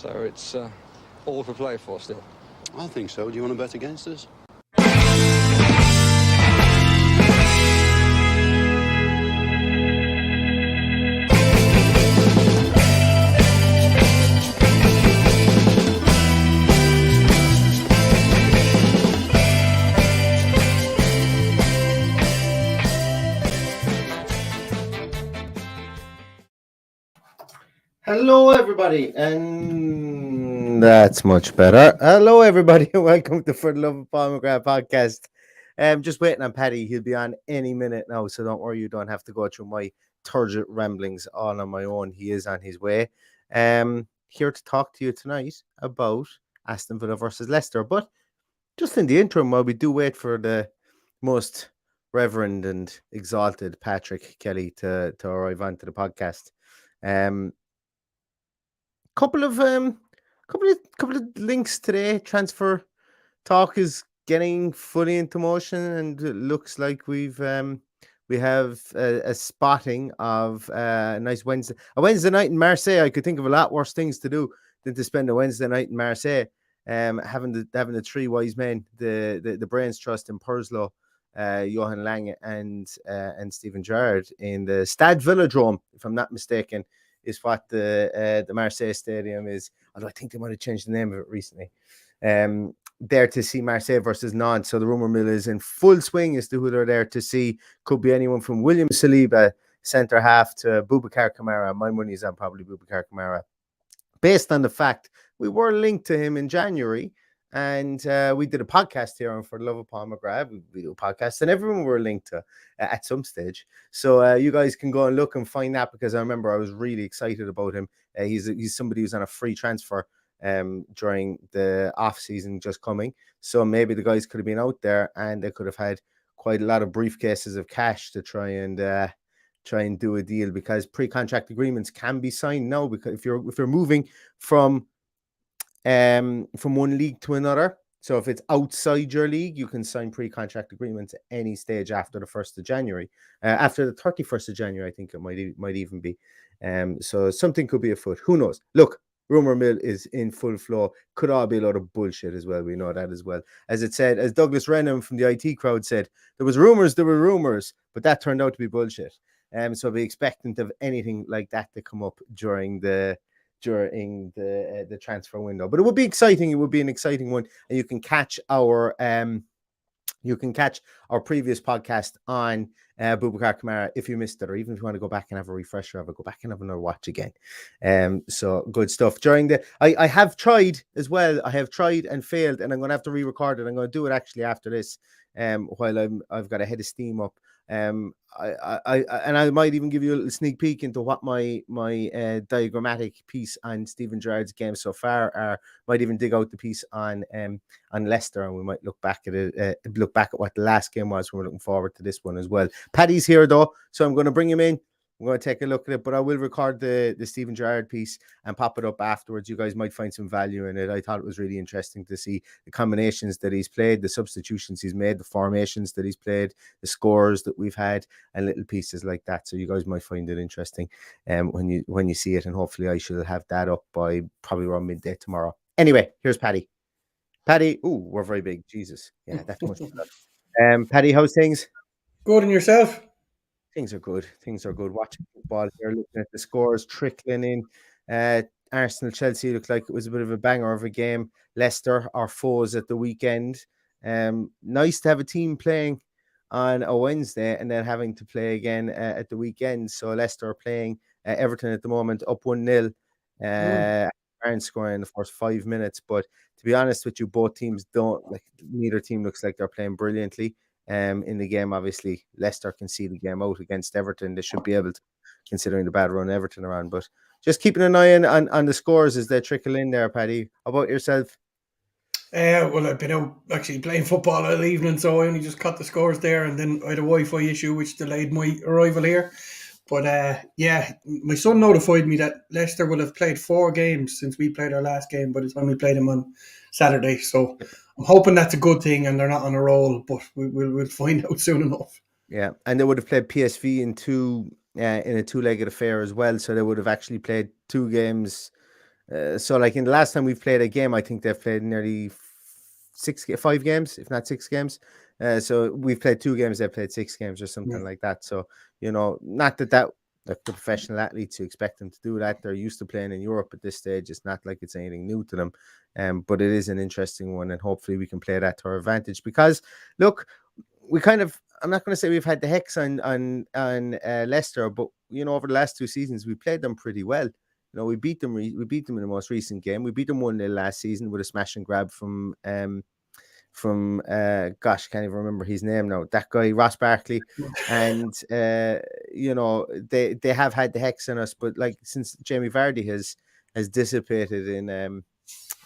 So it's all to play for still. I think so. Do you want to bet against us? Hello, everybody, and that's much better. Hello, everybody, and welcome to For the Love of Paul McGrath podcast. Just waiting on Paddy. He'll be on any minute now, so don't worry. You don't have to go through my turgid ramblings all on my own. He is on his way. Here to talk to you tonight about Aston Villa versus Leicester. But just in the interim, while we do wait for the most reverend and exalted Patrick Kelly to arrive onto the podcast, couple of links today. Transfer talk is getting fully into motion, and it looks like we have a spotting of a nice Wednesday night in Marseille. I could think of a lot worse things to do than to spend a Wednesday night in Marseille. Having the three wise men, the Brains Trust in Purslow, Johan Lange and Stephen Gerrard in the Stade Velodrome, if I'm not mistaken, is what the Marseille Stadium is. Although I think they might have changed the name of it recently. There to see Marseille versus Nantes. So the rumour mill is in full swing as to who they're there to see. Could be anyone from William Saliba, centre half, to Boubacar Kamara. My money is on probably Boubacar Kamara, based on the fact we were linked to him in January. And we did a podcast here on For the Love of Paul McGrath. We do a podcast, and everyone we're linked to at some stage. So you guys can go and look and find that, because I remember I was really excited about him. He's somebody who's on a free transfer during the off season just coming. So maybe the guys could have been out there, and they could have had quite a lot of briefcases of cash to try and do a deal, because pre-contract agreements can be signed now. Because if you're moving from one league to another. So if it's outside your league, you can sign pre-contract agreements at any stage after the 1st of January. After the 31st of January, I think it might even be. So something could be afoot. Who knows? Look, rumour mill is in full flow. Could all be a lot of bullshit as well. We know that as well. As Douglas Renham from the IT crowd said, there were rumors, but that turned out to be bullshit. So be expectant of anything like that to come up during the transfer window. But it would be exciting. It would be an exciting one, and you can catch our previous podcast on Boubacar Kamara if you missed it, or even if you want to go back and have a refresher of it, go back and have another watch again. So good stuff. I have tried as well. I have tried and failed, and I'm going to have to re-record it. I'm going to do it actually after this, while I've got a head of steam up. I might even give you a little sneak peek into what my diagrammatic piece on Stephen Gerrard's game so far are. Might even dig out the piece on Leicester, and we might look back at what the last game was. We're looking forward to this one as well. Paddy's here though, so I'm going to bring him in. I'm going to take a look at it, but I will record the Stephen Gerrard piece and pop it up afterwards. You guys might find some value in it. I thought it was really interesting to see the combinations that he's played, the substitutions he's made, the formations that he's played, the scores that we've had, and little pieces like that. So you guys might find it interesting when you see it, and hopefully I should have that up by probably around midday tomorrow. Anyway, here's Paddy. Paddy, we're very big. Jesus. Yeah, that's much better. Paddy, how's things? Good, and yourself? Things are good. Watching football here, looking at the scores trickling in. Arsenal Chelsea looked like it was a bit of a banger of a game. Leicester, our foes at the weekend. Nice to have a team playing on a Wednesday and then having to play again at the weekend. So Leicester are playing Everton at the moment, up 1-0. Aren't scoring in the first 5 minutes, but to be honest with you, both teams neither team looks like they're playing brilliantly. In the game, obviously, Leicester can see the game out against Everton. They should be able to, considering the bad run Everton around. But just keeping an eye on the scores as they trickle in there, Paddy. How about yourself? Well, I've been out actually playing football all evening, so I only just cut the scores there, and then I had a Wi-Fi issue which delayed my arrival here. But my son notified me that Leicester will have played 4 games since we played our last game by the time we played them on Saturday. So I'm hoping that's a good thing and they're not on a roll, but we'll find out soon enough. Yeah, and they would have played PSV in a 2-legged affair as well. So they would have actually played 2 games So like in the last time we've played a game, I think they've played nearly 5 games, if not 6 games. So we've played 2 games, they've played 6 games or something like that. So, not that like the professional athletes, you expect them to do that. They're used to playing in Europe at this stage. It's not like it's anything new to them. But it is an interesting one, and hopefully we can play that to our advantage. Because look, I'm not going to say we've had the hex on Leicester, but over the last 2 seasons we played them pretty well. We beat them. We beat them in the most recent game. We beat them 1-0 last season with a smash and grab from gosh, can't even remember his name now. That guy Ross Barkley, and they have had the hex on us, but like since Jamie Vardy has dissipated in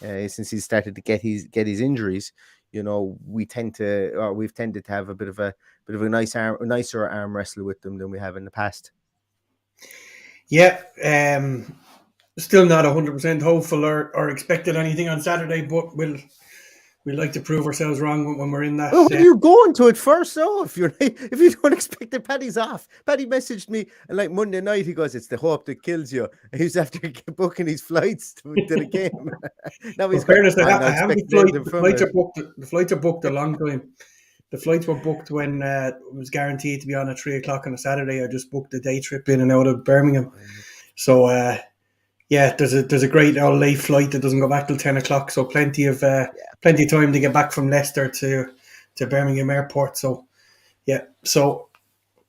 since he started to get his injuries, we've tended to have a bit of a nicer arm wrestle with them than we have in the past. Yeah, still not 100% hopeful or expected anything on Saturday, but we'll like to prove ourselves wrong when we're in that. Oh, you go into it first, though. If you don't expect it, Paddy's off. Paddy messaged me and like Monday night, he goes, "It's the hope that kills you." And he's after booking his flights to the game. Now he's fairness, I have the flights are booked a long time. The flights were booked when it was guaranteed to be on at 3:00 on a Saturday. I just booked a day trip in and out of Birmingham. So yeah, there's a great late flight that doesn't go back till 10:00. So plenty of time to get back from Leicester to Birmingham Airport. So yeah, so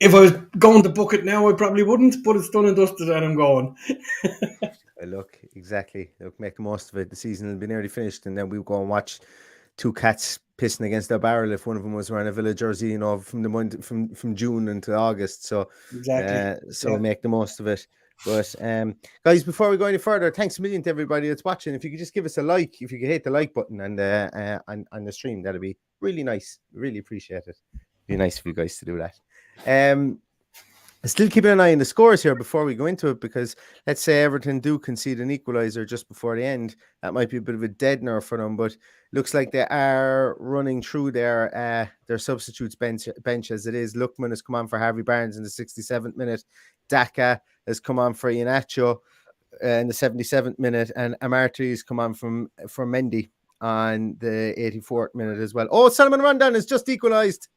if I was going to book it now, I probably wouldn't. But it's done and dusted, and I'm going. Look, exactly. Look, make the most of it. The season will be nearly finished, and then we'll go and watch 2 cats pissing against their barrel if one of them was wearing a Villa jersey, from the month from June until August. So exactly. Make the most of it. But guys, before we go any further, thanks a million to everybody that's watching. If you could just give us a like, if you could hit the like button and on the stream, that'd be really nice. Really appreciate it. It'd be nice for you guys to do that. Still keeping an eye on the scores here before we go into it, because let's say Everton do concede an equaliser just before the end. That might be a bit of a deadener for them, but looks like they are running through their substitutes bench as it is. Lookman has come on for Harvey Barnes in the 67th minute. Daka has come on for Iheanacho in the 77th minute, and Amartey has come on for Mendy on the 84th minute as well. Oh, Solomon Rondon has just equalised.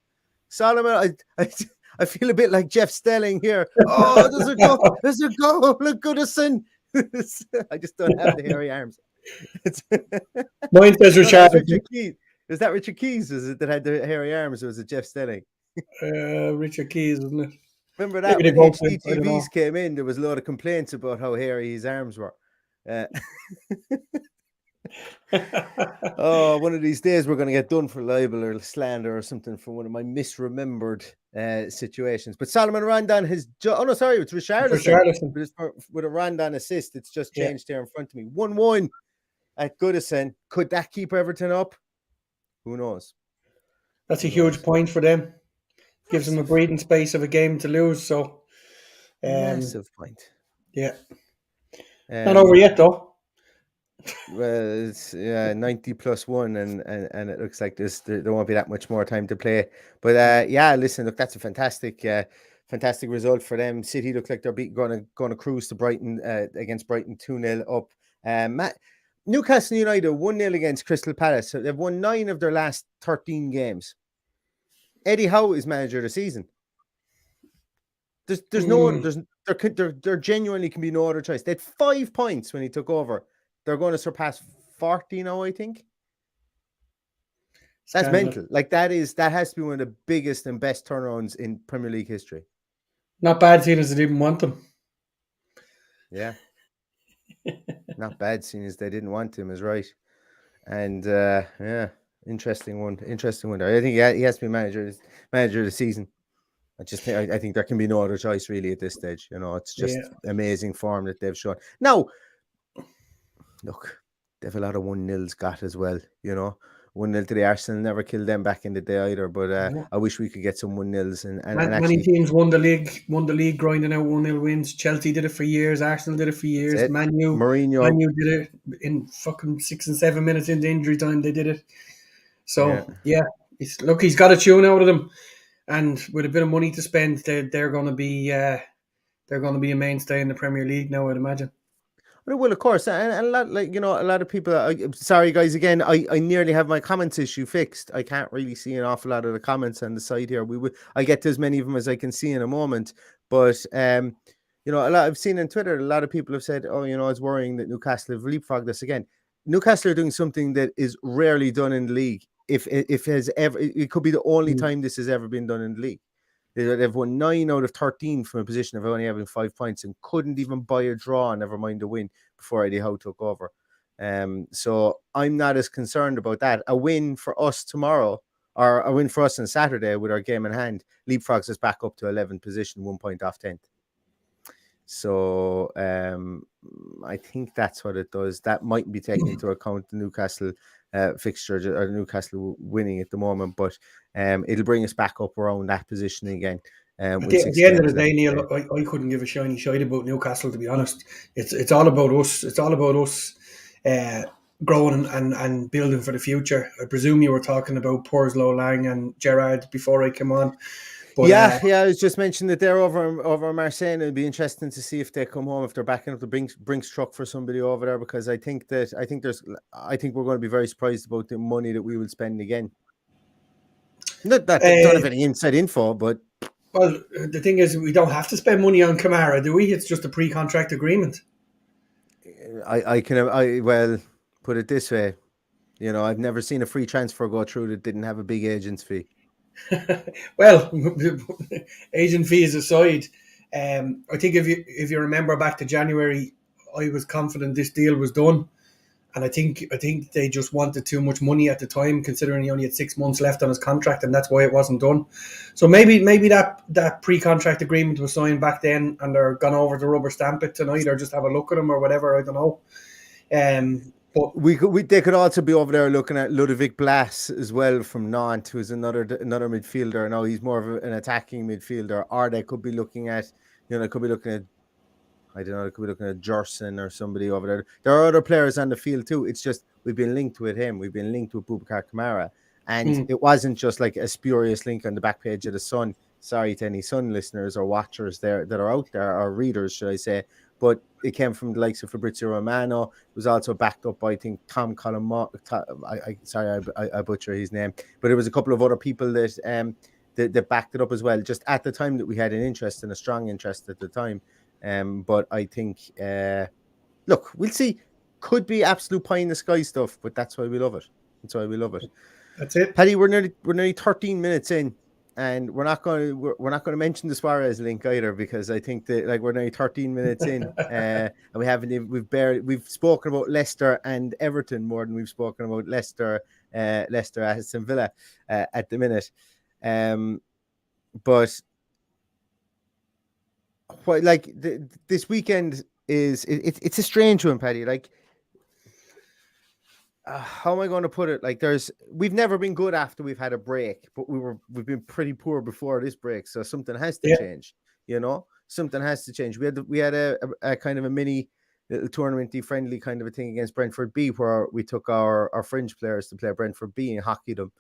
Solomon, I feel a bit like Jeff Stelling here. Oh, there's a goal. There's a goal. Look, Goodison. I just don't have the hairy arms. Mine says Richard. Is that Richard Keys? Is it that had the hairy arms, or was it Jeff Stelling? Richard Keys, isn't it? Remember that when HDTVs came in, there was a lot of complaints about how hairy his arms were. Oh, one of these days we're going to get done for libel or slander or something for one of my misremembered situations. But Solomon Rondon has it's Richarlison with a Rondon assist. It's just changed there in front of me. 1-1 at Goodison. Could that keep Everton up? Who knows? That's a huge point for them. Gives them a breathing space of a game to lose. So massive point. Yeah. Not over yet though. Well, it's 90 plus 1, and it looks like there won't be that much more time to play. But listen, look, that's a fantastic result for them. City look like they're going to cruise to Brighton against Brighton 2-0 up. Newcastle United 1-0 against Crystal Palace. So they've won 9 of their last 13 games. Eddie Howe is manager of the season. There genuinely can be no other choice. They had 5 points when he took over. They're going to surpass 40 now, I think. That's mental. Like that has to be one of the biggest and best turnarounds in Premier League history. Not bad, seeing as they didn't want them. Yeah. Not bad, seeing as they didn't want him, is right. And interesting one there. I think he has to be manager of the season. I think there can be no other choice really at this stage. It's just amazing form that they've shown. Now, look, they've a lot of 1-0s got as well. 1-0 to the Arsenal never killed them back in the day either. But I wish we could get some 1-0s and many teams won the league grinding out 1-0 wins. Chelsea did it for years. Arsenal did it for years. Mourinho did it in fucking 6 and 7 minutes into injury time. They did it. So he's got a tune out of them, and with a bit of money to spend, they're going to be a mainstay in the Premier League now, I'd imagine. But it will, of course, and a lot, like, a lot of people. Sorry, guys, again, I nearly have my comments issue fixed. I can't really see an awful lot of the comments on the side here. I get to as many of them as I can see in a moment. But a lot I've seen on Twitter, a lot of people have said, "Oh, it's worrying that Newcastle have leapfrogged us again." Newcastle are doing something that is rarely done in the league. If has ever, it could be the only time this has ever been done in the league. They've won 9 out of 13 from a position of only having 5 points and couldn't even buy a draw, never mind a win, before Eddie Howe took over. So I'm not as concerned about that. A win for us tomorrow, or a win for us on Saturday with our game in hand, leapfrogs us back up to 11th position, 1 point off 10th. So I think that's what it does. That might be taken into account the Newcastle fixture, or Newcastle winning at the moment, but it'll bring us back up around that position again. At the end of the day, Neil, I couldn't give a shiny shite about Newcastle, to be honest. It's all about us. It's all about us growing and building for the future. I presume you were talking about Purslow, Lang and Gerrard before I came on. But, I was just mentioning that they're over Marseille. It'd be interesting to see if they come home, if they're backing up the Brinks truck for somebody over there, because I think we're going to be very surprised about the money that we will spend again. Not that don't have any inside info, but well, the thing is, we don't have to spend money on Kamara, do we? It's just a pre-contract agreement. Well, put it this way, I've never seen a free transfer go through that didn't have a big agent's fee. Well, agent fees aside, I think if you remember back to January, I was confident this deal was done, and I think they just wanted too much money at the time, considering he only had 6 months left on his contract, and that's why it wasn't done. So maybe that pre-contract agreement was signed back then, and they're gone over to rubber stamp it tonight, or just have a look at him or whatever. I don't know. But they could also be over there looking at Ludovic Blas as well from Nantes, who's another midfielder. Now he's more of an attacking midfielder, or they could be looking at, I don't know, they could be looking at Jerson or somebody over there. There are other players on the field too. It's just we've been linked with him. We've been linked with Boubacar Kamara, and it wasn't just like a spurious link on the back page of the Sun. Sorry to any Sun listeners or watchers there that are out there, or readers, should I say. But it came from the likes of Fabrizio Romano. It was also backed up by, I think, Tom Colombo. I butcher his name. But there was a couple of other people that backed it up as well, just at the time that we had an interest, and a strong interest at the time. But I think, look, we'll see. Could be absolute pie in the sky stuff, but that's why we love it. That's it. Paddy, we're nearly 13 minutes in. And we're not going to mention the Suarez link either, because I think that we're nearly 13 minutes in, and we've spoken about Leicester and Everton more than we've spoken about Leicester Aston Villa at the minute. But what this weekend is it's a strange one, Paddy. How am I going to put it? We've never been good after we've had a break, but we've been pretty poor before this break. So something has to change, something has to change. We had a kind of a mini little tournament friendly kind of a thing against Brentford B, where we took our fringe players to play Brentford B and hockeyed them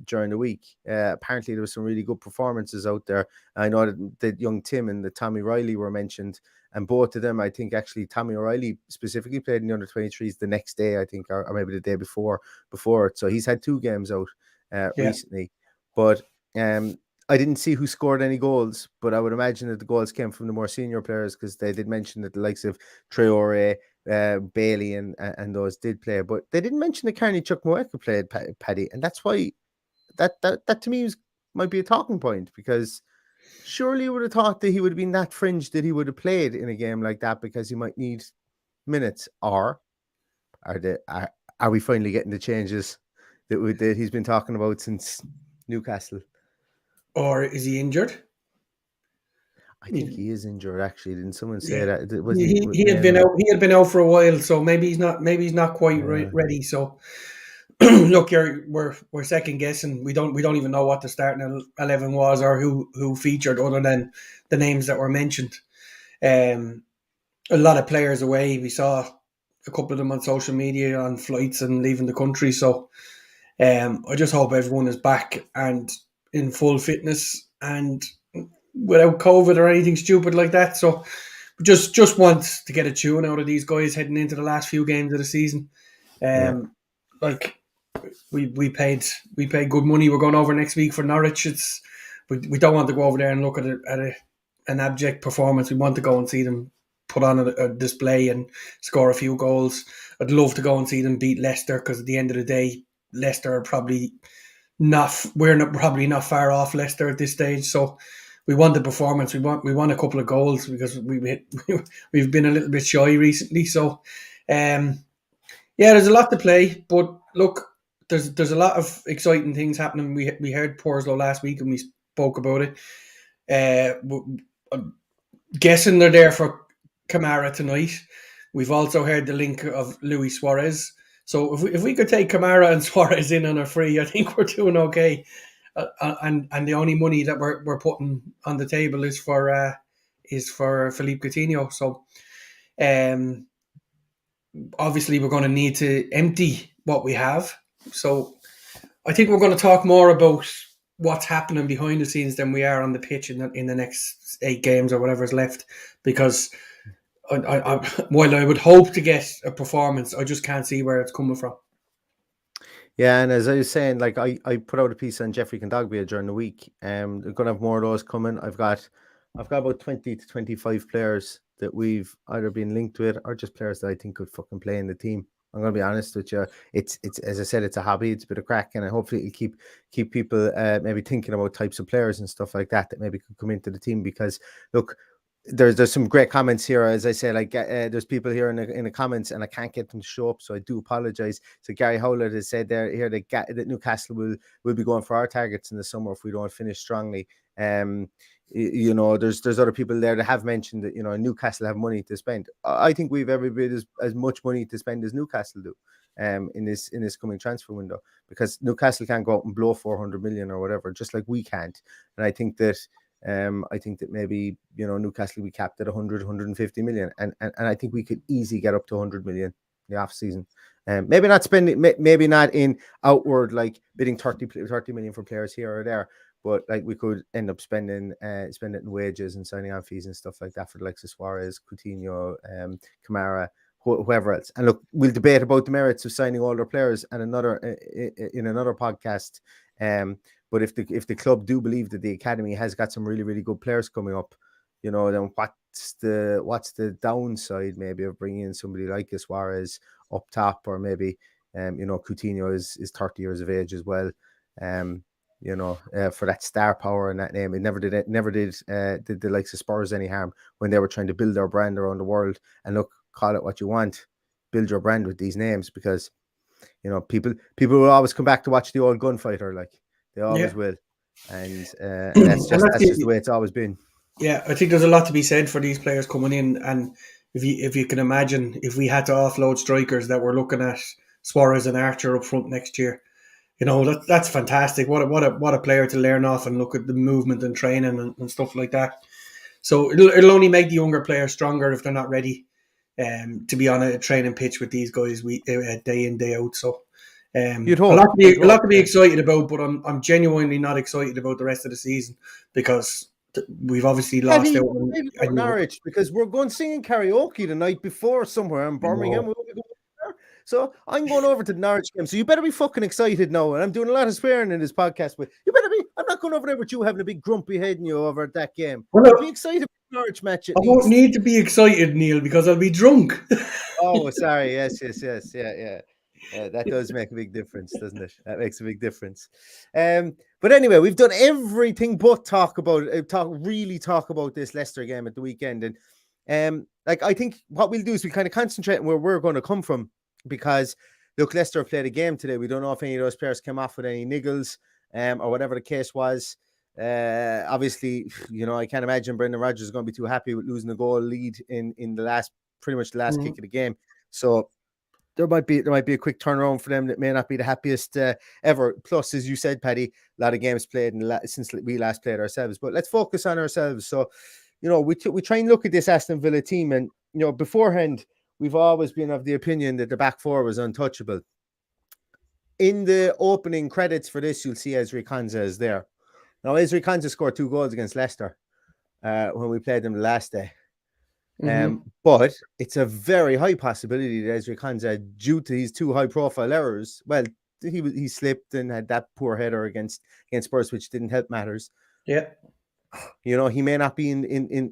during the week. Apparently there was some really good performances out there. I know that young Tim and the Tommy Riley were mentioned, and both of them, I think actually Tommy O'Reilly specifically played in the under-23s the next day, I think, or maybe the day before it. So he's had 2 games out recently. But I didn't see who scored any goals, but I would imagine that the goals came from the more senior players, because they did mention that the likes of Traore, Bailey and those did play. But they didn't mention that Carney Chukwuemeka played, Paddy. And that's why that to me might be a talking point, because surely you would have thought that he would have been that fringe that he would have played in a game like that, because he might need minutes. Or are we finally getting the changes that he's been talking about since Newcastle? Or is he injured? I think he is injured. Actually, didn't someone say that? He had been out. He had been out for a while, so maybe he's not quite ready. So look, we're second guessing. We don't even know what the starting 11 was, or who featured, other than the names that were mentioned. A lot of players away. We saw a couple of them on social media on flights and leaving the country. So I just hope everyone is back and in full fitness and without COVID or anything stupid like that. So just want to get a tune out of these guys heading into the last few games of the season. Like we paid good money. We're going over next week for Norwich. We don't want to go over there and look at an abject performance. We want to go and see them put on a display and score a few goals. I'd love to go and see them beat Leicester, because at the end of the day, Leicester are probably not. We're probably not far off Leicester at this stage. So we want the performance. We want a couple of goals, because we've been a little bit shy recently. So, there's a lot to play. But look, there's a lot of exciting things happening. We heard Porslow last week and we spoke about it. I'm guessing they're there for Kamara tonight. We've also heard the link of Luis Suarez. So if we could take Kamara and Suarez in on a free, I think we're doing okay. And the only money that we're putting on the table is for Philippe Coutinho. So obviously we're going to need to empty what we have. So I think we're going to talk more about what's happening behind the scenes than we are on the pitch in the next 8 games or whatever's left, because while I would hope to get a performance, I just can't see where it's coming from. Yeah, and as I was saying, like I put out a piece on Jeffrey Kondogbia during the week. They're going to have more of those coming. I've got about 20 to 25 players that we've either been linked with, or just players that I think could fucking play in the team. I'm going to be honest with you. It's as I said, it's a hobby. It's a bit of crack, and hopefully it'll keep people maybe thinking about types of players and stuff like that maybe could come into the team. Because look, there's some great comments here. As I say, like there's people here in the comments, and I can't get them to show up, so I do apologize. So Gary Howlett has said here that Newcastle will be going for our targets in the summer if we don't finish strongly. There's other people there that have mentioned that Newcastle have money to spend. I think we've every bit as much money to spend as Newcastle do in this coming transfer window, because Newcastle can't go out and blow 400 million or whatever, just like we can't. And I think that maybe Newcastle we capped at 150 million, and I think we could easily get up to 100 million in the off season. Maybe not spending, maybe not in outward like bidding 30 million for players here or there, but like we could end up spending it in wages and signing on fees and stuff like that for the likes of Suarez, Coutinho, Kamara, whoever else. And look, we'll debate about the merits of signing older players and in another podcast. But if the club do believe that the academy has got some really, really good players coming up, then what's the downside maybe of bringing in somebody like Suarez up top, or maybe Coutinho is 30 years of age as well. For that star power and that name, it never did the likes of Spurs any harm when they were trying to build their brand around the world. And look, call it what you want, build your brand with these names, because people will always come back to watch the old gunfighter, like they always will, and that's just the way it's always been. Yeah, I think there's a lot to be said for these players coming in, and if you can imagine, if we had to offload strikers that we're looking at Suarez and Archer up front next year, that's fantastic. What a player to learn off and look at the movement and training and stuff like that. So it'll only make the younger players stronger if they're not ready to be on a training pitch with these guys day in, day out. So a lot to be excited about, but I'm genuinely not excited about the rest of the season, because we've obviously lost out on Norwich, because we're going singing karaoke the night before somewhere in Birmingham. So I'm going over to the Norwich game. So you better be fucking excited now. And I'm doing a lot of swearing in this podcast, but you better be. I'm not going over there with you having a big grumpy head in you over at that game. Well, be excited about the Norwich match. I won't need to be excited, Neil, because I'll be drunk. Oh, sorry. Yes. Yeah. That does make a big difference, doesn't it? That makes a big difference. But anyway, we've done everything but talk about this Leicester game at the weekend. And I think what we'll do is we kind of concentrate on where we're going to come from, because look, Leicester played a game today. We don't know if any of those players came off with any niggles or whatever the case was. Obviously, I can't imagine Brendan Rodgers is going to be too happy with losing a goal lead in the last kick of the game. So there might be a quick turnaround for them that may not be the happiest ever. Plus, as you said, Paddy, a lot of games played since we last played ourselves. But let's focus on ourselves. So, we try and look at this Aston Villa team, and beforehand, we've always been of the opinion that the back four was untouchable. In the opening credits for this, you'll see Ezri Konsa is there. Now, Ezri Konsa scored 2 goals against Leicester when we played them the last day. But it's a very high possibility that Ezri Konsa, due to his two high-profile errors, well, he slipped and had that poor header against Spurs, which didn't help matters. Yeah. You know, he may not be in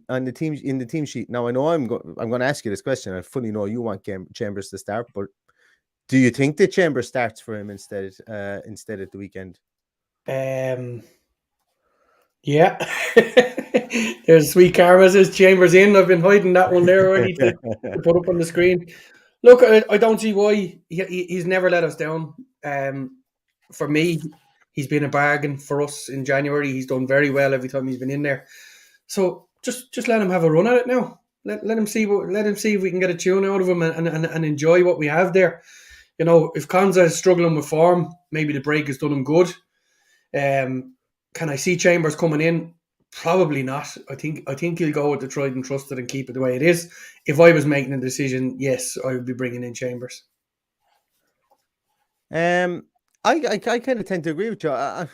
the team sheet. Now I know I'm going to ask you this question. I fully know you want Chambers to start, but do you think that Chambers starts for him instead at the weekend? Yeah. There's sweet karma says Chambers in. I've been hiding that one there already to put up on the screen. Look, I don't see why he's never let us down. For me, he's been a bargain for us in January. He's done very well every time he's been in there. So just let him have a run at it now. Let him see if we can get a tune out of him and enjoy what we have there. You know, if Konsa is struggling with form, maybe the break has done him good. Can I see Chambers coming in? Probably not. I think he'll go with the tried and trusted and keep it the way it is. If I was making a decision, yes, I would be bringing in Chambers. I kind of tend to agree with you. I'm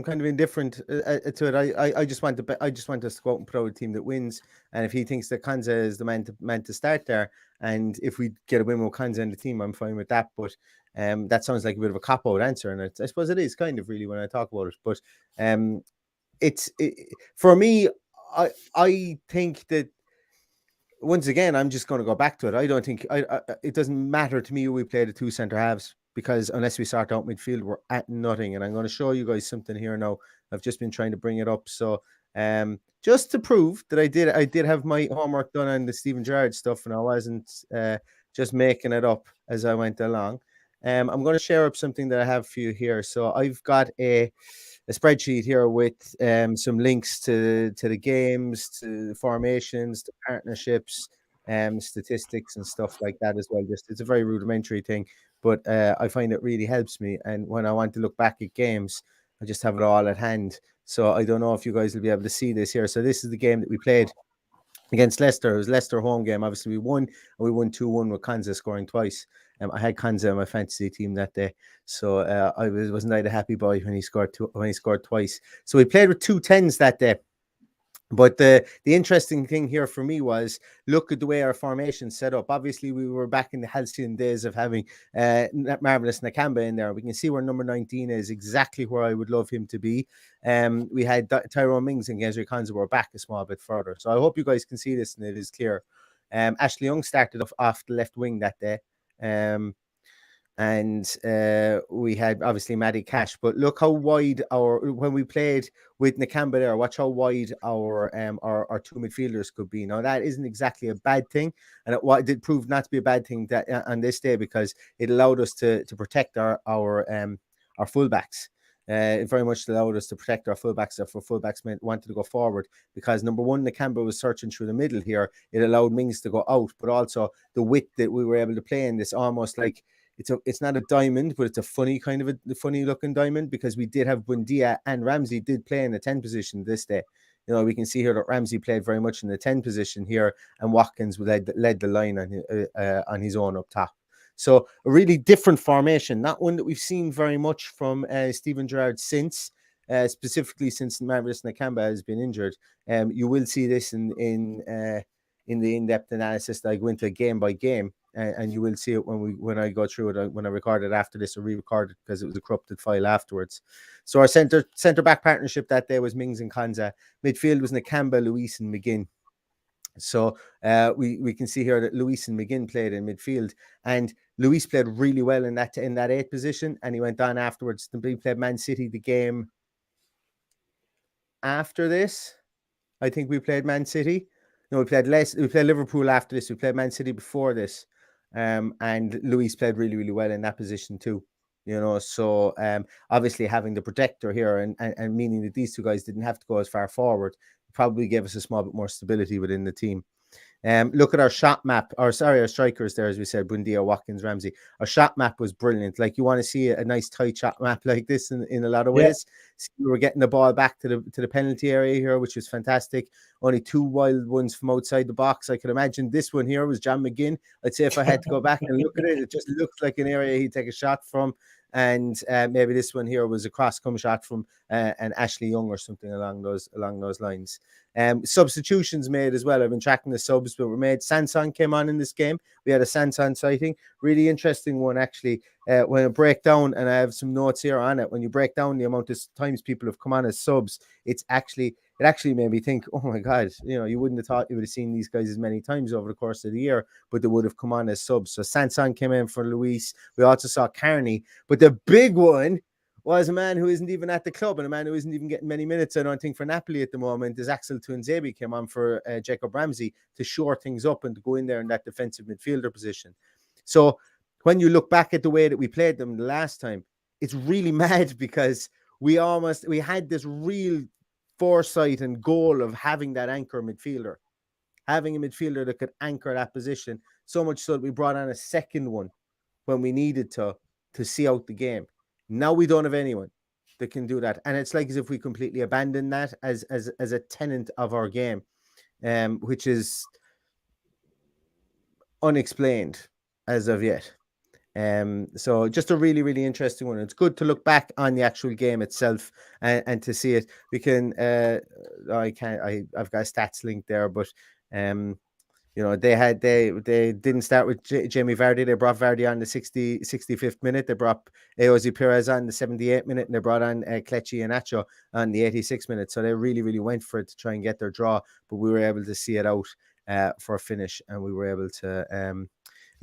kind of indifferent to it. I just want us to go out and put out a team that wins. And if he thinks that Konsa is the man to start there, and if we get a win with Konsa in the team, I'm fine with that. But that sounds like a bit of a cop-out answer, and I suppose it is kind of really when I talk about it. But for me, I think that. Once again, I'm just going to go back to it. I don't think it doesn't matter to me who we play the two centre halves, because unless we sort out midfield, we're at nothing. And I'm going to show you guys something here now. I've just been trying to bring it up. So just to prove that I did have my homework done on the Steven Gerrard stuff, and I wasn't just making it up as I went along. I'm going to share up something that I have for you here. So I've got a spreadsheet here with some links to the games, to the formations, to partnerships, statistics and stuff like that as well. Just it's a very rudimentary thing, but I find it really helps me. And when I want to look back at games, I just have it all at hand. So I don't know if you guys will be able to see this here. So this is the game that we played against Leicester. It was Leicester home game. Obviously, we won 2-1 with Konsa scoring twice. I had Konsa in my fantasy team that day, so I wasn't I the happy boy when he scored twice. So we played with 2 10s that day. But the interesting thing here for me was look at the way our formation set up. Obviously, we were back in the halcyon days of having Marvelous Nakamba in there. We can see where number 19 is, exactly where I would love him to be. We had Tyrone Mings and Ezri Konsa were back a small bit further. So I hope you guys can see this and it is clear. Ashley Young started off the left wing that day. And we had obviously Matty Cash, but look how wide when we played with Nakamba there, watch how wide our two midfielders could be. Now that isn't exactly a bad thing, and it did prove not to be a bad thing that on this day, because it allowed us to protect our fullbacks. It very much allowed us to protect our fullbacks if our fullbacks wanted to go forward, because number one, Nakamba was searching through the middle here. It allowed Mings to go out, but also the width that we were able to play in this, almost like it's not a diamond, but it's a funny kind of a funny looking diamond, because we did have Buendia and Ramsey did play in the 10 position this day. You know, we can see here that Ramsey played very much in the 10 position here, and Watkins led the line on his own up top. So a really different formation, not one that we've seen very much from Steven Gerrard since, specifically since Marvelous Nakamba has been injured. You will see this in the in-depth analysis that I go into game by game. And you will see it when I go through it, when I record it after this, or re-record it, because it was a corrupted file afterwards. So our centre back partnership that day was Mings and Konsa. Midfield was Nakamba, Luis and McGinn. So we can see here that Luis and McGinn played in midfield, and Luis played really well in that 8 position, and he went on afterwards. He played Man City the game after this. I think we played Man City. No, we played Liverpool after this. We played Man City before this. And Luis played really, really well in that position too. You know, so obviously having the protector here and meaning that these two guys didn't have to go as far forward probably gave us a small bit more stability within the team. Look at our shot map, our strikers there, as we said, Buendia, Watkins, Ramsey. Our shot map was brilliant. Like, you want to see a nice tight shot map like this in a lot of ways. We were getting the ball back to the penalty area here, which was fantastic. Only 2 wild ones from outside the box. I can imagine this one here was John McGinn. I'd say if I had to go back and look at it, it just looks like an area he'd take a shot from. and maybe this one here was a cross-come shot from an Ashley Young or something along those lines. Substitutions made as well. I've been tracking the subs, but were made. Sanson came on in this game. We had a Sanson sighting. Really interesting one, actually. When I break down, and I have some notes here on it, when you break down the amount of times people have come on as subs, it actually made me think, oh my God, you wouldn't have thought you would have seen these guys as many times over the course of the year, but they would have come on as subs. So Sanson came in for Luis. We also saw Carney, but the big one was a man who isn't even at the club and a man who isn't even getting many minutes, I don't think, for Napoli at the moment, is Axel Tuanzebe came on for Jacob Ramsey to shore things up and to go in there in that defensive midfielder position. So when you look back at the way that we played them the last time, it's really mad because we had this real foresight and goal of having that anchor midfielder, having a midfielder that could anchor that position, so much so that we brought on a second one when we needed to see out the game. Now we don't have anyone that can do that. And it's like as if we completely abandoned that as a tenet of our game, which is unexplained as of yet. So just a really, really interesting one. It's good to look back on the actual game itself and to see it. We can I've got stats linked there, but they didn't start with Jamie Vardy. They brought Vardy on the 65th minute. They brought Ozzy Perez on the 78th minute, and they brought on Kelechi Iheanacho on the 86th minute. So they really, really went for it to try and get their draw, but we were able to see it out for a finish, and we were able to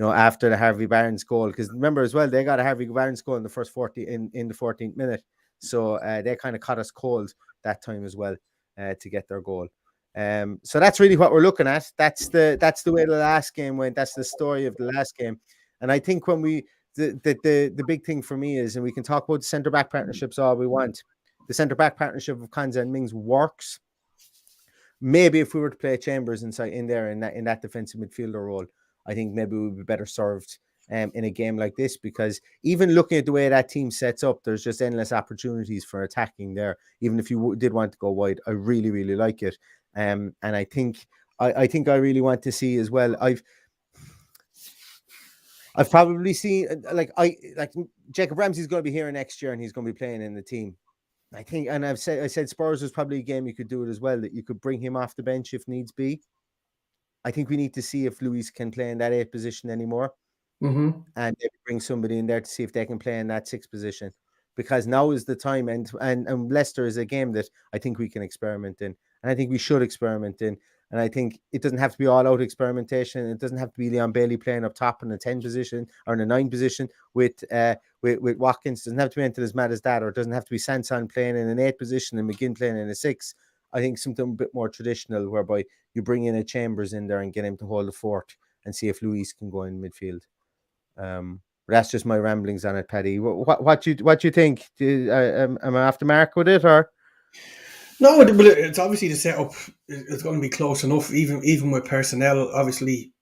after the Harvey Barnes goal, because remember as well, they got a Harvey Barnes goal in the first 40 in the 14th minute. So they kind of caught us cold that time as well to get their goal. So that's really what we're looking at. That's the way the last game went. That's the story of the last game. And I think when the big thing for me is, and we can talk about the centre-back partnerships all we want, the centre-back partnership of Konsa and Mings works. Maybe if we were to play Chambers in that defensive midfielder role, I think maybe we would be better served in a game like this, because even looking at the way that team sets up, there's just endless opportunities for attacking there. Even if you did want to go wide, I really, really like it. And I think I really want to see as well. I've probably seen like Jacob Ramsey's going to be here next year and he's going to be playing in the team. I think, and I said Spurs was probably a game you could do it as well, that you could bring him off the bench if needs be. I think we need to see if Luis can play in that 8th position anymore. Mm-hmm. And maybe bring somebody in there to see if they can play in that 6th position, because now is the time. And Leicester is a game that I think we can experiment in, and I think we should experiment in. And I think it doesn't have to be all out experimentation. It doesn't have to be Leon Bailey playing up top in the 10 position or in the 9 position with Watkins. It doesn't have to be anything as mad as that, or it doesn't have to be Sanson playing in an 8 position and McGinn playing in a 6. I think something a bit more traditional, whereby you bring in a Chambers in there and get him to hold the fort and see if Luis can go in midfield. That's just my ramblings on it, Paddy. What you think? Am I off the mark with it, or? No, but it's obviously the setup. It's going to be close enough, even with personnel. Obviously,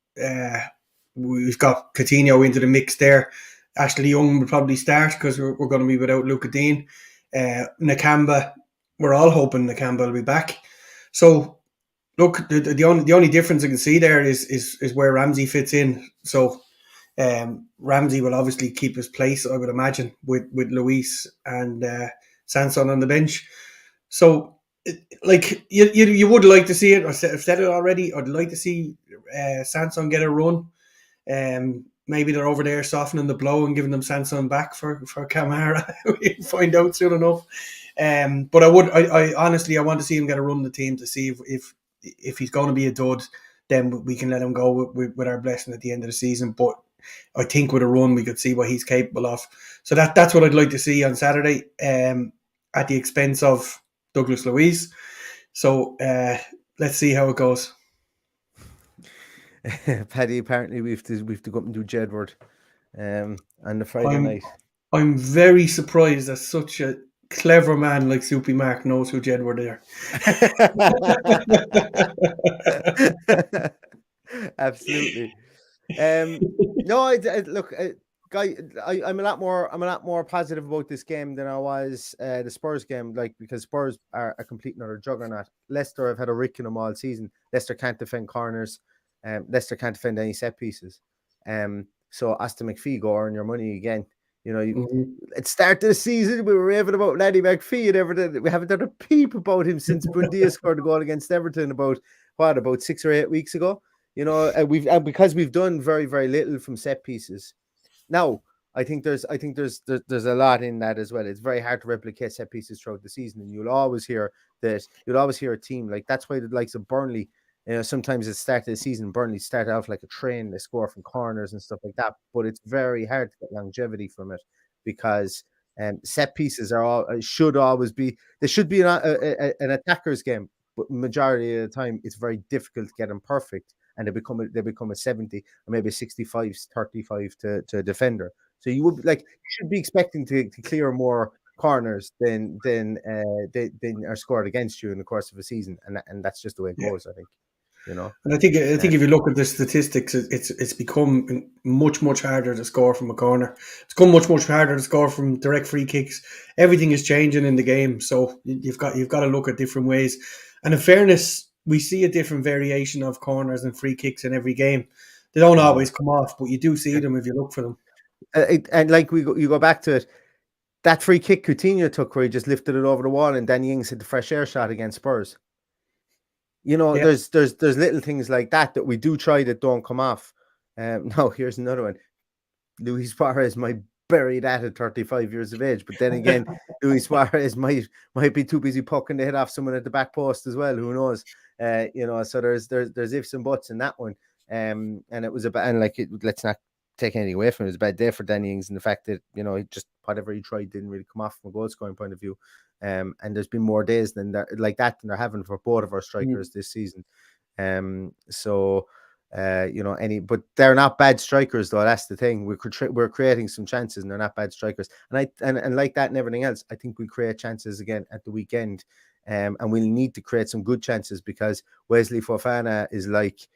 we've got Coutinho into the mix there. Ashley Young will probably start because we're going to be without Luca Dean. Nakamba, we're all hoping Nakamba will be back. So, look, the only difference I can see there is where Ramsey fits in. So, Ramsey will obviously keep his place, I would imagine, with Luis and Sanson on the bench. So, you would like to see it. I've said it already. I'd like to see Sanson get a run. Maybe they're over there softening the blow and giving them Sanson back for Kamara. We'll find out soon enough. But I honestly want to see him get a run in the team to see if he's going to be a dud, then we can let him go with our blessing at the end of the season. But I think with a run, we could see what he's capable of. So that's what I'd like to see on Saturday, at the expense of Douglas Luiz. So let's see how it goes. Paddy, apparently we have to go up and do Jedward on the Friday night. I'm very surprised that such a clever man like Soupy Mark knows who Jedward are. Absolutely. No, look, Guy, I'm a lot more positive about this game than I was the Spurs game, because Spurs are a complete another juggernaut. Leicester have had a rick in them all season. Leicester can't defend corners. Leicester can't defend any set pieces. So Aston McPhee, go earn your money again. At the start of the season, we were raving about Laddie McPhee and everything. We haven't done a peep about him since Bundia scored a goal against Everton about 6 or 8 weeks ago. And because we've done very, very little from set pieces. Now, I think there's a lot in that as well. It's very hard to replicate set pieces throughout the season, and you'll always hear a team like that's why the likes of Burnley. Sometimes at the start of the season, Burnley start off like a train. They score from corners and stuff like that, but it's very hard to get longevity from it because set pieces should always be. There should be an attacker's game, but majority of the time, it's very difficult to get them perfect, and they become a 70 or maybe a 65-35 to a defender. So you should be expecting to clear more corners than are scored against you in the course of a season, and that's just the way it goes. I think. And I think if you look at the statistics, it's become much harder to score from a corner. It's become much harder to score from direct free kicks. Everything is changing in the game, so you've got to look at different ways. And in fairness, we see a different variation of corners and free kicks in every game. They don't always come off, but you do see them if you look for them. And like you go back to it, that free kick Coutinho took where he just lifted it over the wall, and Danny Ings hit the fresh air shot against Spurs. There's little things like that we do try that don't come off. Now here's another one. Luis Suarez might bury that at 35 years of age, but then again, Luis Suarez might be too busy poking the head off someone at the back post as well. Who knows? So there's ifs and buts in that one. And it was let's not take anything away from it. It was a bad day for Danny Ings and the fact that just whatever he tried didn't really come off from a goal scoring point of view. And there's been more days than they're having for both of our strikers this season. But they're not bad strikers though. That's the thing. We're creating some chances, and they're not bad strikers. And like that and everything else, I think we create chances again at the weekend. And we'll need to create some good chances because Wesley Fofana is like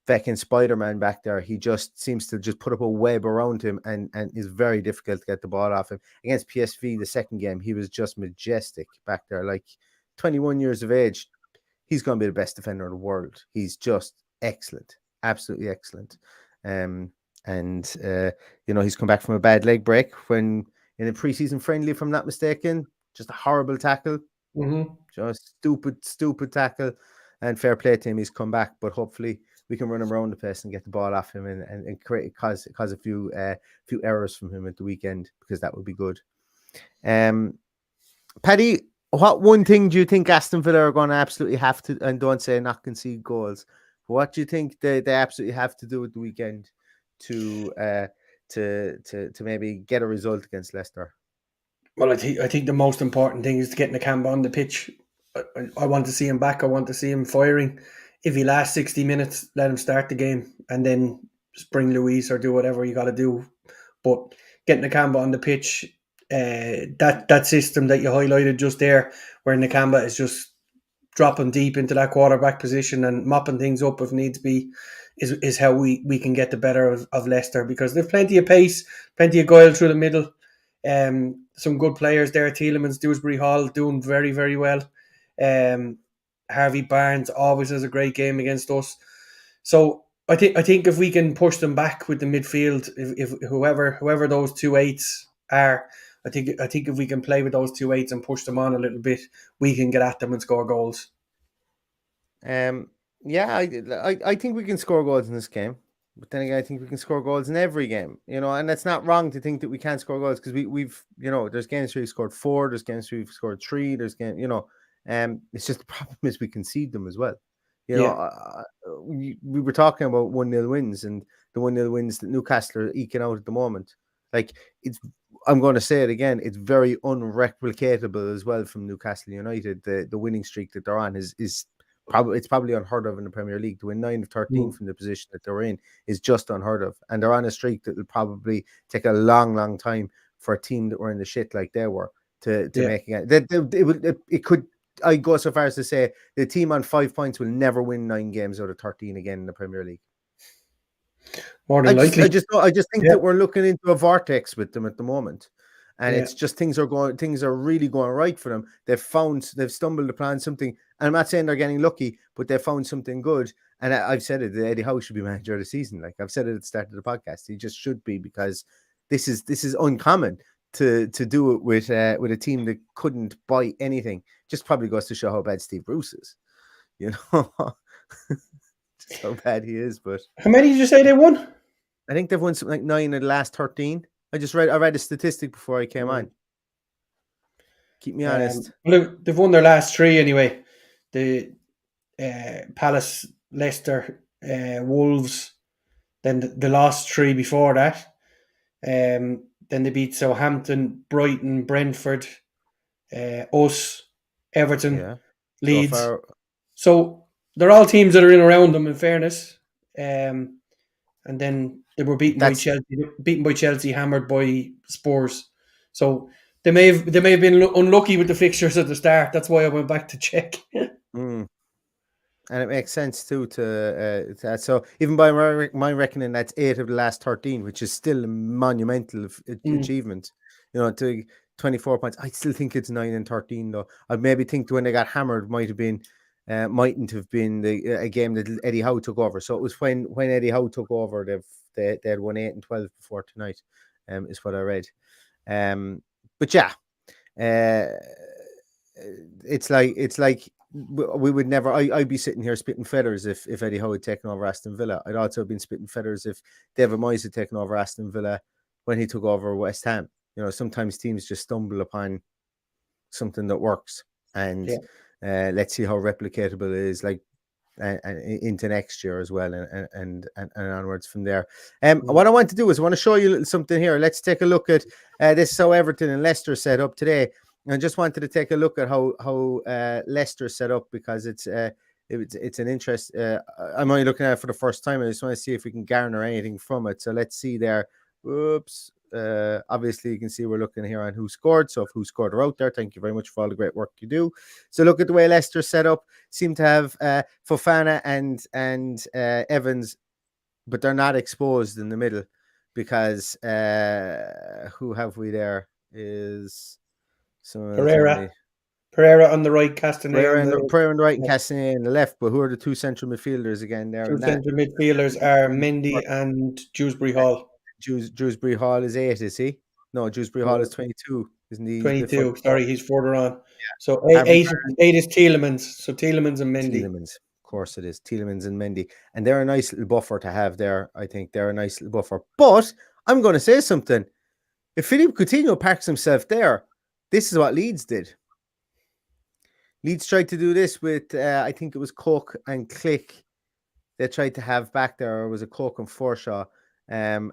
fecking Spider-Man back there. He just seems to just put up a web around him and is very difficult to get the ball off him. Against PSV, the second game, he was just majestic back there. Like 21 years of age, he's going to be the best defender in the world. He's just excellent, absolutely excellent. He's come back from a bad leg break when in a preseason friendly, if I'm not mistaken, just a horrible tackle. Just stupid tackle, and fair play to him. He's come back, but hopefully we can run him around the place and get the ball off him and cause a few errors from him at the weekend, because that would be good. Paddy, what one thing do you think Aston Villa are going to absolutely have to, and don't say not concede goals, but what do you think they absolutely have to do at the weekend to maybe get a result against Leicester? Well, I think the most important thing is to get Nakamba on the pitch. I want to see him back. I want to see him firing. If he lasts 60 minutes, let him start the game and then just bring Luis or do whatever you got to do. But getting Nakamba on the pitch, that system that you highlighted just there, where Nakamba is just dropping deep into that quarterback position and mopping things up if needs be, is how we can get the better of Leicester, because they've plenty of pace, plenty of guile through the middle. Some good players there. Tielemans, Dewsbury Hall doing very, very well. Harvey Barnes always has a great game against us. So I think if we can push them back with the midfield, if whoever those 2-8s are, I think if we can play with those 2-8s and push them on a little bit, we can get at them and score goals. I think we can score goals in this game. But then again, I think we can score goals in every game, and it's not wrong to think that we can't score goals, because we've there's games where we've scored 4, there's games where we've scored 3, there's games, it's just the problem is we concede them as well. We were talking about 1-0 wins, and the 1-0 wins that Newcastle are eking out at the moment. Like, I'm going to say it again, it's very unreplicatable as well from Newcastle United. The winning streak that they're on is probably unheard of in the Premier League. To win 9 of 13 from the position that they're in is just unheard of, and they're on a streak that will probably take a long time for a team that were in the shit like they were to make it. It could. I go so far as to say the team on 5 points will never win 9 games out of 13 again in the Premier League. More than likely. I just think that we're looking into a vortex with them at the moment. And it's just things are really going right for them. They've stumbled upon something. And I'm not saying they're getting lucky, but they found something good. And I've said it, Eddie Howe should be manager of the season. Like I've said it at the start of the podcast. He just should be, because this is uncommon to do it with a team that couldn't buy anything. Just probably goes to show how bad Steve Bruce is, you know, just how bad he is. But How many did you say they won? I think they've won something like 9 of the last 13. I read a statistic before I came on. Keep me honest. Well, they've won their last 3 anyway. The Palace, Leicester, Wolves. Then the last 3 before that. Then they beat Southampton, Brighton, Brentford, us, Everton, Yeah. Leeds. So far, So they're all teams that are in around them, in fairness. And then they were beaten by Chelsea, hammered by Spurs. So they may have been unlucky with the fixtures at the start. That's why I went back to check. And it makes sense too to that. So even by my reckoning, that's 8 of the last 13, which is still a monumental achievement. You know, to 24 points. I still think it's 9 and 13 though. I maybe think when they got hammered mightn't have been a game that Eddie Howe took over. So it was when Eddie Howe took over, they had won 8 and 12 before tonight. Is what I read. But yeah, it's like we would never. I'd be sitting here spitting feathers if Eddie Howe had taken over Aston Villa. I'd also have been spitting feathers if David Moyes had taken over Aston Villa when he took over West Ham. You know, sometimes teams just stumble upon something that works, and let's see how replicatable it is, like into next year as well, and onwards from there. What I want to do is I want to show you a little something here. Let's take a look at this is how Everton and Leicester set up today. I just wanted to take a look at how Leicester set up, because it's an interest. I'm only looking at it for the first time. I just want to see if we can garner anything from it. So let's see there. Whoops. Obviously, you can see we're looking here on who scored. So if who scored are out there, thank you very much for all the great work you do. So look at the way Leicester set up. Seem to have Fofana and Evans, but they're not exposed in the middle, because who have we there is Pereira on the right, Castanet on the Pereira on the right, and Castanet on the left. But who are the 2 central midfielders again there? Two central midfielders are Mendy and Dewsbury Hall. Dewsbury Hall is 8, is he? No, Dewsbury Hall is 22, isn't he? 22. Sorry, he's further on. So 8 is Tielemans. So Tielemans and Mendy. Tielemans, of course it is. Tielemans and Mendy. And they're a nice little buffer to have there. I think they're a nice little buffer. But I'm going to say something. If Philippe Coutinho parks himself there, this is what Leeds did. Leeds tried to do this with, I think it was Cook and Click. They tried to have back there, or was it Cook and Forshaw? And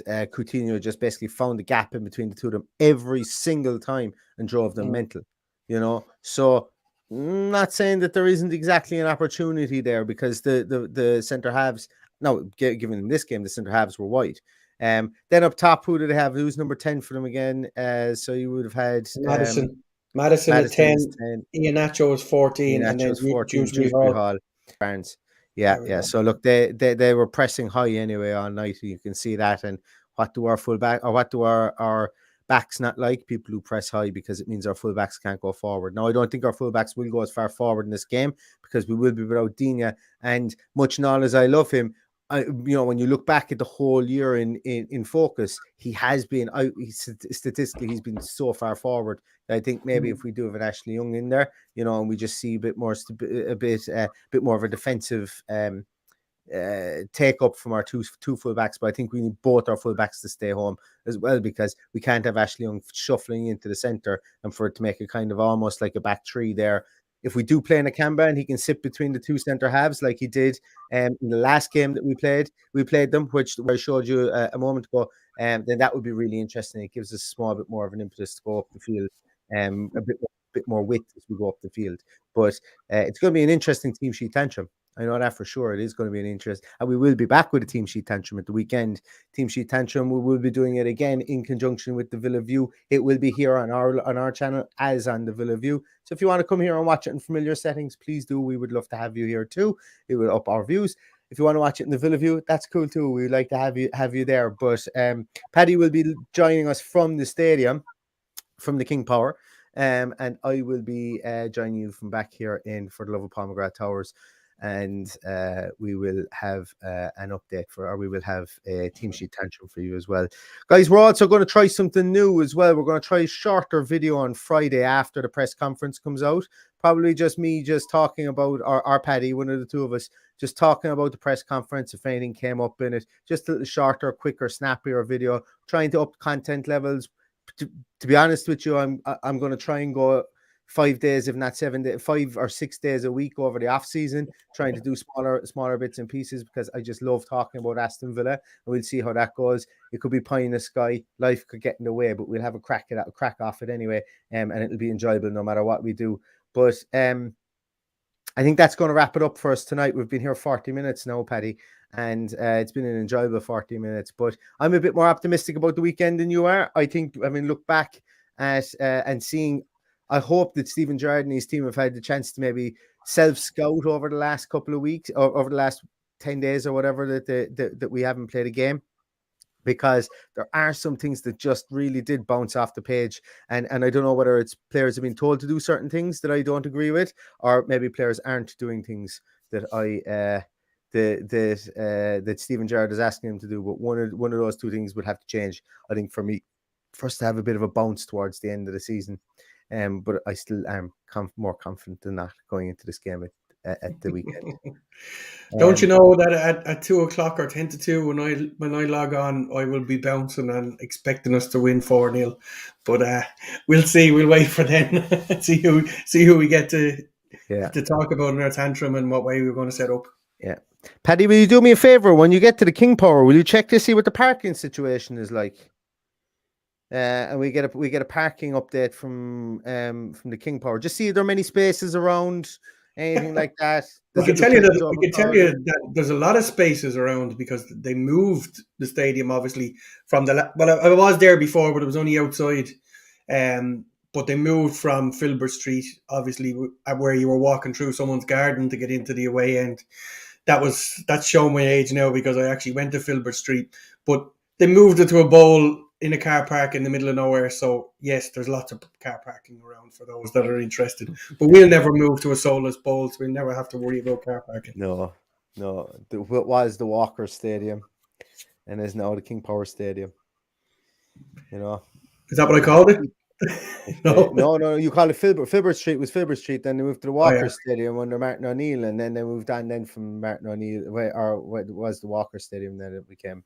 Coutinho just basically found the gap in between the two of them every single time and drove them mental, you know. So not saying that there isn't exactly an opportunity there, because the centre halves, no, given in this game, the centre halves were wide. Then up top, who did they have? Who's number 10 for them again? So you would have had Madison at 10. Iheanacho is 14, and then 14. Dewsbury Hall. Barnes. Yeah. So look, they were pressing high anyway all night. You can see that. And what do our fullback, or what do our backs not like? People who press high, because it means our fullbacks can't go forward. Now, I don't think our fullbacks will go as far forward in this game, because we will be without Digne. And much and all as I love him, when you look back at the whole year in focus, he has been out. Statistically, he's been so far forward. I think maybe if we do have an Ashley Young in there, and we just see a bit more of a defensive take up from our two fullbacks. But I think we need both our fullbacks to stay home as well, because we can't have Ashley Young shuffling into the centre and for it to make a kind of almost like a back three there. If we do play in a Nakamba and he can sit between the 2 centre halves like he did in the last game that we played them, where I showed you a moment ago, then that would be really interesting. It gives us a small bit more of an impetus to go up the field, a bit more width as we go up the field. But it's going to be an interesting team sheet tantrum. I know that for sure. It is going to be an interest. And we will be back with a team sheet tantrum at the weekend. Team sheet tantrum, we will be doing it again in conjunction with the Villa View. It will be here on our channel as on the Villa View. So if you want to come here and watch it in familiar settings, please do. We would love to have you here too. It will up our views. If you want to watch it in the Villa View, that's cool too. We'd like to have you there. But Paddy will be joining us from the stadium, from the King Power. And I will be joining you from back here in For the Love of Pomegranate Towers. and we will have an update we will have a team sheet tantrum for you as well. Guys, we're also going to try something new as well. We're going to try a shorter video on Friday after the press conference comes out. Probably just me just talking about, our Paddy, one of the two of us, just talking about the press conference, if anything came up in it. Just a little shorter, quicker, snappier video, trying to up content levels. To be honest with you, I'm going to try and go 5 days, if not 7 days, 5 or 6 days a week over the off season, trying to do smaller bits and pieces, because I just love talking about Aston Villa, and we'll see how that goes. It could be pie in the sky, life could get in the way, but we'll have a crack off it anyway, and it'll be enjoyable no matter what we do. But I think that's going to wrap it up for us tonight. We've been here 40 minutes now, Paddy, and it's been an enjoyable 40 minutes. But I'm a bit more optimistic about the weekend than you are. I think, look back at and seeing, I hope that Stephen Gerrard and his team have had the chance to maybe self-scout over the last couple of weeks, or over the last 10 days or whatever, that we haven't played a game. Because there are some things that just really did bounce off the page. And I don't know whether it's players have been told to do certain things that I don't agree with, or maybe players aren't doing things that that Stephen Gerrard is asking him to do. But one of those two things would have to change, I think, for me, for us to have a bit of a bounce towards the end of the season. But I still am more confident than that going into this game at the weekend. Don't you know that at 2 o'clock or 10 to 2, when I log on, I will be bouncing and expecting us to win 4-0. But we'll see. We'll wait for then. see who we get to talk about in our tantrum and what way we're going to set up. Yeah, Paddy, will you do me a favor when you get to the King Power? Will you check to see what the parking situation is like? And we get a parking update from the King Power. Just see if there are many spaces around, anything like that. We can tell you that there's a lot of spaces around, because they moved the stadium, obviously, from I was there before, but it was only outside. But they moved from Filbert Street, obviously, where you were walking through someone's garden to get into the away end. That's showing my age now, because I actually went to Filbert Street, but they moved it to a bowl in a car park in the middle of nowhere. So yes, there's lots of car parking around for those that are interested. But we'll never move to a soulless bowl, so we'll never have to worry about car parking. No. It was the Walker Stadium, and is now the King Power Stadium. You know, is that what I called it? No. You call it Filbert. Filbert Street was Filbert Street. Then they moved to the Walker Stadium under Martin O'Neill, and then they moved on. Then from Martin O'Neill, or it was the Walker Stadium, then it became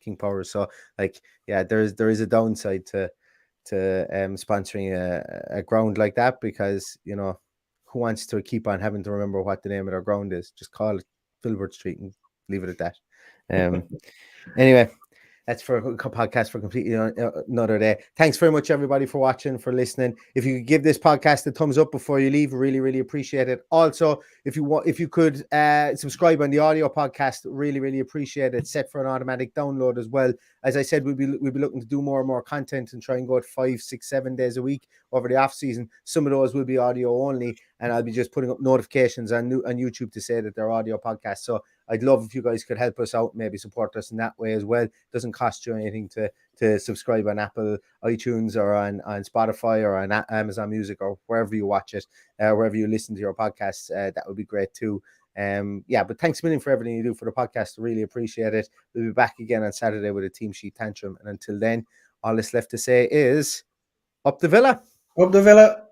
King Power. So, there is a downside to sponsoring a ground like that, because who wants to keep on having to remember what the name of their ground is? Just call it Filbert Street and leave it at that. Anyway, that's for a podcast for completely another day. Thanks very much, everybody, for watching, for listening. If you could give this podcast a thumbs up before you leave, really, really appreciate it. Also, if you could subscribe on the audio podcast, really, really appreciate it. Set for an automatic download as well. As I said, we'll be looking to do more and more content and try and go at 5, 6, 7 days a week over the off season. Some of those will be audio only, and I'll be just putting up notifications on YouTube to say that they're audio podcasts. So I'd love if you guys could help us out, maybe support us in that way as well. It doesn't cost you anything to subscribe on Apple iTunes or on Spotify or on Amazon Music or wherever you watch it, wherever you listen to your podcasts. That would be great too. But thanks a million for everything you do for the podcast. Really appreciate it. We'll be back again on Saturday with a team sheet tantrum. And until then, all that's left to say is up the Villa. Up the Villa.